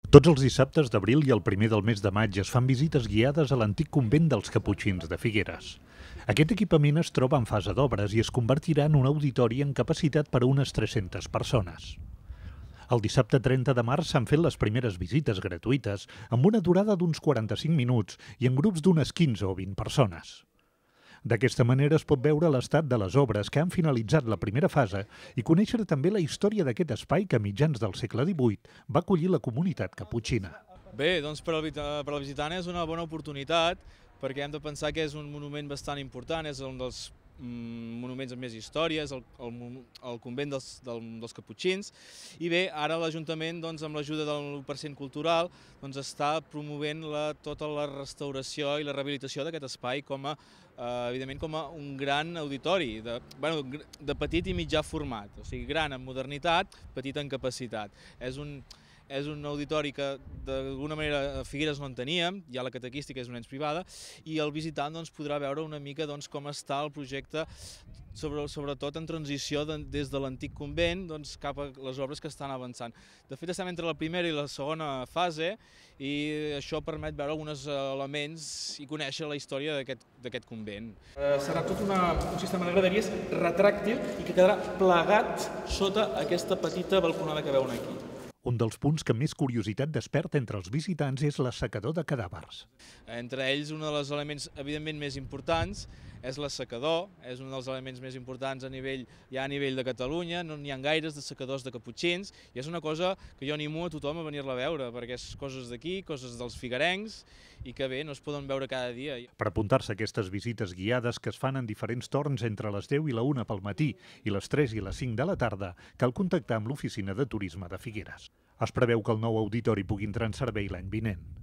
Tots els dissabtes d'abril i el primer del mes de maig es fan visites guiades a l'antic convent dels Caputxins de Figueres. Aquest equipament es troba en fase d'obres i es convertirà en un auditori amb capacitat per a unes 300 persones. El dissabte 30 de març s'han fet les primeres visites gratuïtes amb una durada d'uns 45 minuts i en grups d'unes 15 o 20 persones. D'aquesta manera es pot veure l'estat de les obres que han finalitzat la primera fase i conèixer també la història d'aquest espai que a mitjans del segle XVIII va acollir la comunitat caputxina. Bé, doncs per al visitant és una bona oportunitat perquè hem de pensar que és un monument bastant important, és un dels monuments amb més història, és el convent dels Caputxins, i bé, ara l'Ajuntament, amb l'ajuda del 1% cultural, està promovent tota la restauració i la rehabilitació d'aquest espai evidentment com a un gran auditori, de petit i mitjà format, o sigui, gran en modernitat, petit en capacitat. És un auditori que d'alguna manera a Figueres no en teníem, hi ha la catequística, és una ens privada, i el visitant podrà veure una mica com està el projecte, sobretot en transició des de l'antic convent cap a les obres que estan avançant. De fet, estem entre la primera i la segona fase i això permet veure alguns elements i conèixer la història d'aquest convent. Serà tot un sistema de graderies retràctil i que quedarà plegat sota aquesta petita balconada que veuen aquí. Un dels punts que més curiositat desperta entre els visitants és l'assecador de cadàvers. Entre ells, un dels elements evidentment més importants és l'assecador, és un dels elements més importants a nivell de Catalunya, no n'hi ha gaires d'assecadors de caputxins, i és una cosa que jo animo a tothom a venir-la a veure, perquè és coses d'aquí, coses dels figuerencs, i que bé, no es poden veure cada dia. Per apuntar-se a aquestes visites guiades que es fan en diferents torns entre les 10 i la 1 pel matí i les 3 i les 5 de la tarda, cal contactar amb l'Oficina de Turisme de Figueres. Es preveu que el nou auditori pugui entrar en servei l'any vinent.